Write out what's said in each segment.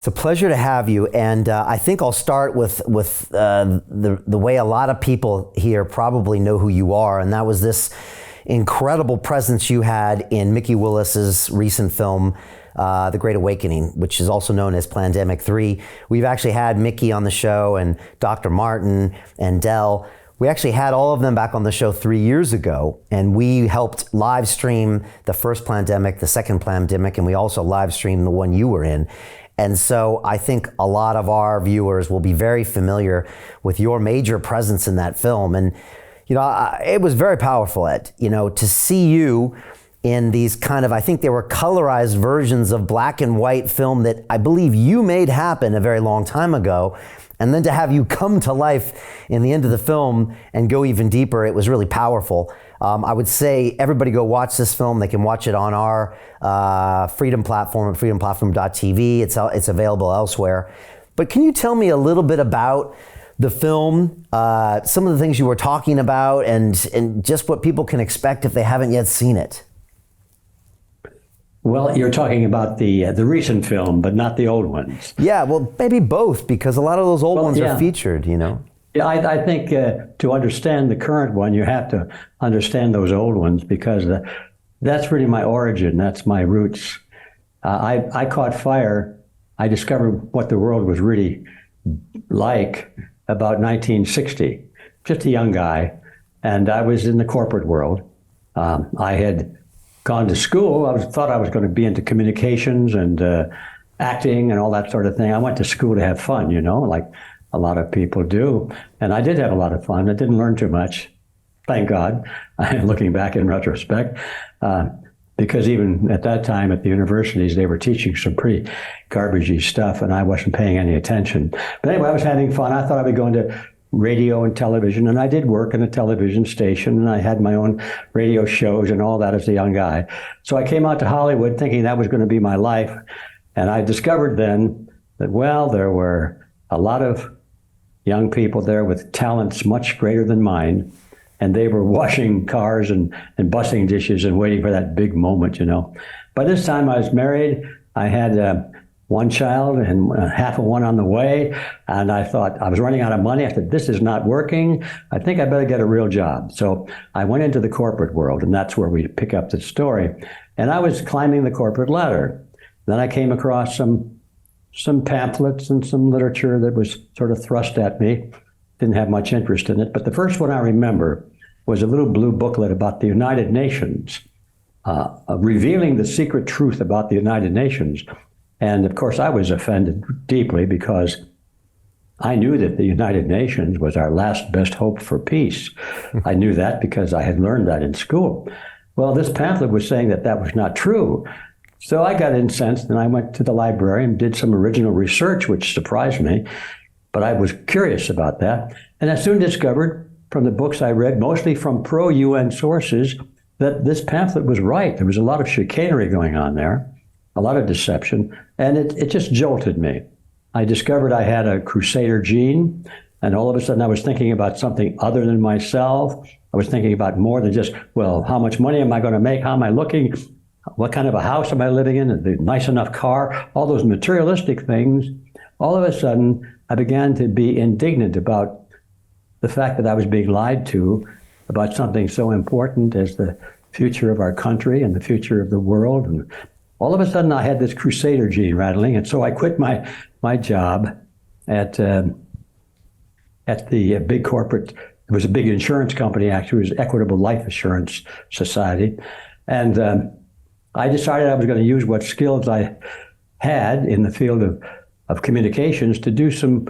It's a pleasure to have you, and I think I'll start with the way a lot of people here probably know who you are, and that was this incredible presence you had in Mickey Willis's recent film, The Great Awakening, which is also known as Plandemic 3. We've actually had Mickey on the show, and Dr. Martin and Del. We actually had all of them back on the show 3 years ago, and we helped live stream the first Plandemic, the second Plandemic, and we also live streamed the one you were in. And so I think a lot of our viewers will be very familiar with your major presence in that film. And, you know, it was very powerful, Ed, you know, to see you in these kind of, I think they were colorized versions of black and white film that I believe you made happen a very long time ago. And then to have you come to life in the end of the film and go even deeper, it was really powerful. I would say everybody go watch this film. They can watch it on our Freedom platform at freedomplatform.tv. It's available elsewhere. But can you tell me a little bit about the film, some of the things you were talking about, and just what people can expect if they haven't yet seen it? Well, you're talking about the recent film, but not the old ones. Yeah, well, maybe both, because a lot of those old ones are featured, you know. Yeah, I think to understand the current one, you have to understand those old ones, because that's really my origin. That's my roots. I caught fire. I discovered what the world was really like about 1960. Just a young guy, and I was in the corporate world. I had gone to school. I thought I was going to be into communications and acting and all that sort of thing. I went to school to have fun, you know, like a lot of people do. And I did have a lot of fun. I didn't learn too much, thank God, looking back in retrospect, because even at that time at the universities, they were teaching some pretty garbagey stuff, and I wasn't paying any attention. But anyway, I was having fun. I thought I'd be going to radio and television, and I did work in a television station, and I had my own radio shows and all that as a young guy. So I came out to Hollywood thinking that was going to be my life, and I discovered then that, well, there were a lot of young people there with talents much greater than mine, and they were washing cars and bussing dishes and waiting for that big moment, you know. By this time I was married. I had one child and half of one on the way, and I thought I was running out of money. I said, this is not working. I think I better get a real job. So I went into the corporate world, and that's where we pick up the story. And I was climbing the corporate ladder. Then I came across some pamphlets and some literature that was sort of thrust at me. Didn't have much interest in it. But the first one I remember was a little blue booklet about the United Nations, revealing the secret truth about the United Nations. And of course, I was offended deeply, because I knew that the United Nations was our last best hope for peace. I knew that because I had learned that in school. Well, this pamphlet was saying that that was not true. So I got incensed, and I went to the library and did some original research, which surprised me. But I was curious about that. And I soon discovered from the books I read, mostly from pro-UN sources, that this pamphlet was right. There was a lot of chicanery going on there, a lot of deception, and it just jolted me. I discovered I had a Crusader gene, and all of a sudden I was thinking about something other than myself. I was thinking about more than just, well, how much money am I going to make? How am I looking? What kind of a house am I living in? A nice enough car? All those materialistic things. All of a sudden, I began to be indignant about the fact that I was being lied to about something so important as the future of our country and the future of the world. And all of a sudden, I had this Crusader gene rattling, and so I quit my job at the big corporate. It was a big insurance company, actually. It was Equitable Life Assurance Society, and I decided I was going to use what skills I had in the field of communications to do some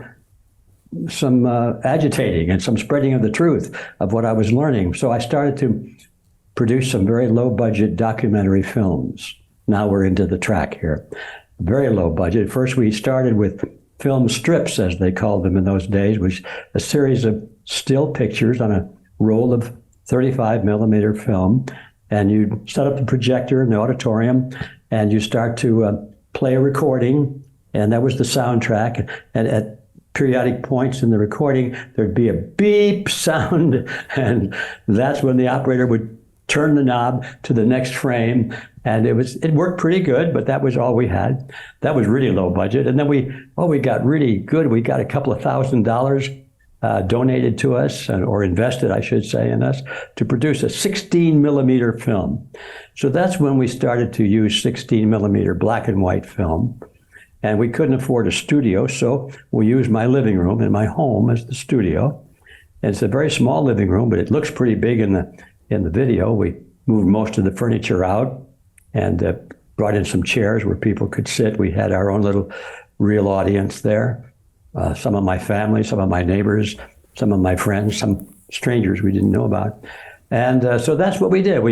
agitating and some spreading of the truth of what I was learning. So I started to produce some very low-budget documentary films. Now we're into the track here. Very low budget. First, we started with film strips, as they called them in those days, which a series of still pictures on a roll of 35 millimeter film. And you set up the projector in the auditorium, and you start to play a recording, and that was the soundtrack. And at periodic points in the recording, there'd be a beep sound, and that's when the operator would turn the knob to the next frame. And it worked pretty good, but that was all we had. That was really low budget. And then we got really good. We got a couple of $1,000 donated to us, or invested, I should say, in us, to produce a 16 millimeter film. So that's when we started to use 16 millimeter black and white film. And we couldn't afford a studio, so we used my living room in my home as the studio. And it's a very small living room, but it looks pretty big in the video. We moved most of the furniture out and brought in some chairs where people could sit. We had our own little real audience there. Some of my family, some of my neighbors, some of my friends, some strangers we didn't know about. And so that's what we did.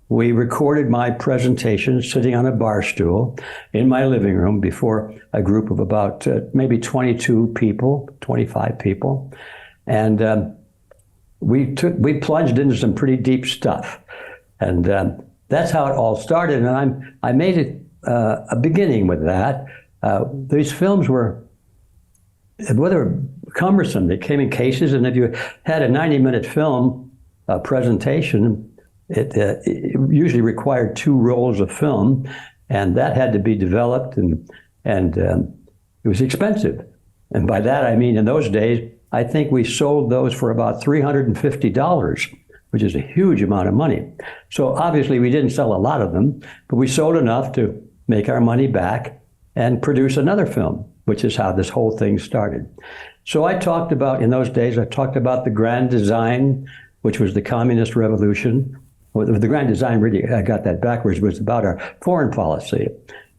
We recorded my presentation sitting on a bar stool in my living room before a group of about maybe 22 people, 25 people. And we plunged into some pretty deep stuff. And that's how it all started. And I made it a beginning with that. These films were, whether cumbersome, they came in cases, and if you had a 90-minute film presentation, it usually required 2 rolls of film, and that had to be developed, and it was expensive. And by that I mean, in those days, I think we sold those for about $350, which is a huge amount of money. So obviously we didn't sell a lot of them, but we sold enough to make our money back and produce another film, which is how this whole thing started. So in those days, I talked about the grand design, which was the communist revolution. Well, the grand design, really, I got that backwards, was about our foreign policy.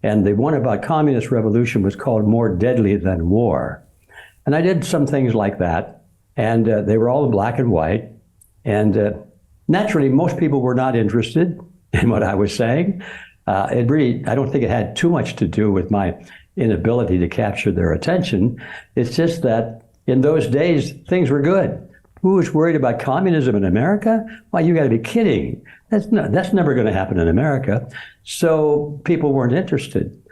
And the one about communist revolution was called More Deadly Than War. And I did some things like that, and they were all in black and white. And naturally, most people were not interested in what I was saying. I don't think it had too much to do with my inability to capture their attention. It's just that in those days, things were good. Who was worried about communism in America? Why, you got to be kidding. That's never going to happen in America. So people weren't interested.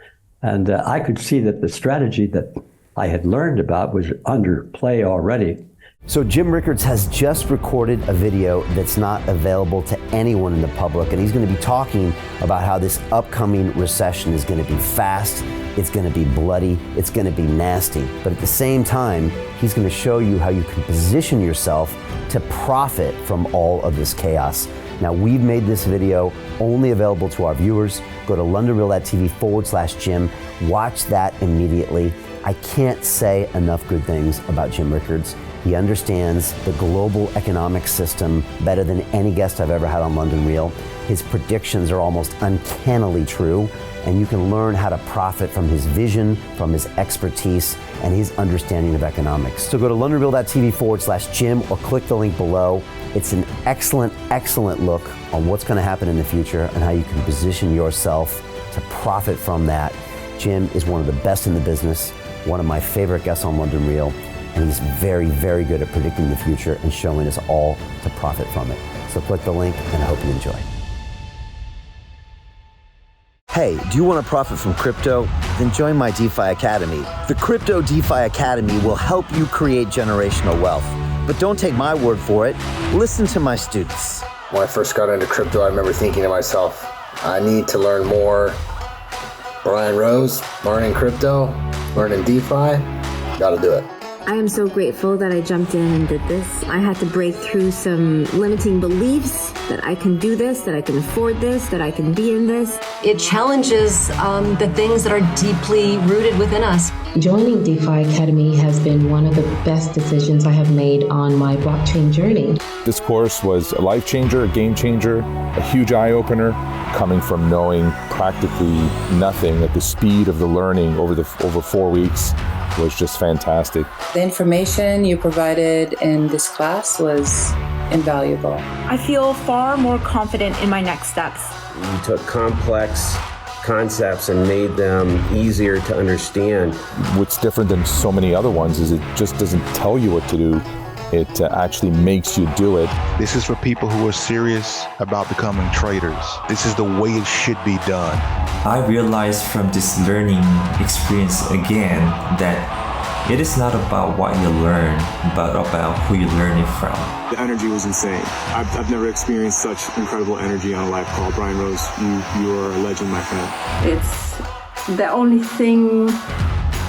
And I could see that the strategy that I had learned about was under play already. So Jim Rickards has just recorded a video that's not available to anyone in the public, and he's going to be talking about how this upcoming recession is going to be fast, it's going to be bloody, it's going to be nasty. But at the same time, he's going to show you how you can position yourself to profit from all of this chaos. Now, we've made this video only available to our viewers. Go to londonreal.tv/Jim. Watch that immediately. I can't say enough good things about Jim Rickards. He understands the global economic system better than any guest I've ever had on London Real. His predictions are almost uncannily true, and you can learn how to profit from his vision, from his expertise, and his understanding of economics. So go to londonreal.tv/Jim or click the link below. It's an excellent, excellent look on what's going to happen in the future and how you can position yourself to profit from that. Jim is one of the best in the business, one of my favorite guests on London Real, and he's very, very good at predicting the future and showing us all to profit from it. So click the link, and I hope you enjoy. Hey, do you want to profit from crypto? Then join my DeFi Academy. The Crypto DeFi Academy will help you create generational wealth. But don't take my word for it. Listen to my students. When I first got into crypto, I remember thinking to myself, I need to learn more. Brian Rose, learning crypto, learning DeFi, gotta do it. I am so grateful that I jumped in and did this. I had to break through some limiting beliefs that I can do this, that I can afford this, that I can be in this. It challenges the things that are deeply rooted within us. Joining DeFi Academy has been one of the best decisions I have made on my blockchain journey. This course was a life changer, a game changer, a huge eye-opener, coming from knowing practically nothing at the speed of the learning over 4 weeks was just fantastic. The information you provided in this class was invaluable. I feel far more confident in my next steps. You took complex concepts and made them easier to understand. What's different than so many other ones is it just doesn't tell you what to do. It actually makes you do it. This is for people who are serious about becoming traders. This is the way it should be done. I realized from this learning experience again that It is not about what you learn, but about who you learn it from. The energy was insane. I've never experienced such incredible energy on a live call. Brian Rose, you are a legend, my friend. It's the only thing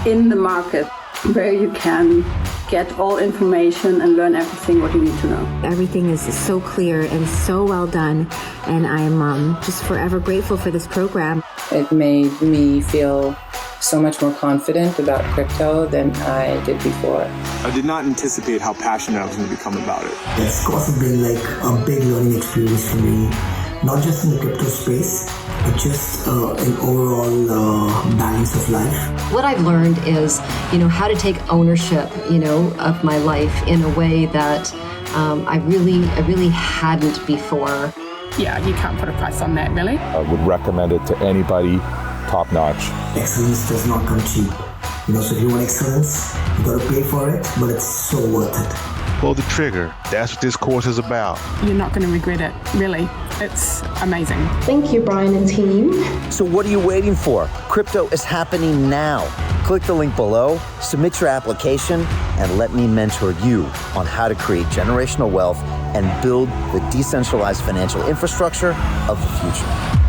in the market where you can get all information and learn everything what you need to know. Everything is so clear and so well done, and I'm just forever grateful for this program. It made me feel so much more confident about crypto than I did before. I did not anticipate how passionate I was going to become about it. It's also been like a big learning experience for me, not just in the crypto space, but just an overall balance of life. What I've learned is, how to take ownership, of my life in a way that I really hadn't before. Yeah, you can't put a price on that, really. I would recommend it to anybody, top notch. Excellence does not come cheap. So if you want excellence, you gotta pay for it, but it's so worth it. Pull the trigger. That's what this course is about. You're not going to regret it, really. It's amazing. Thank you, Brian and team. So what are you waiting for? Crypto is happening now. Click the link below, submit your application, and let me mentor you on how to create generational wealth and build the decentralized financial infrastructure of the future.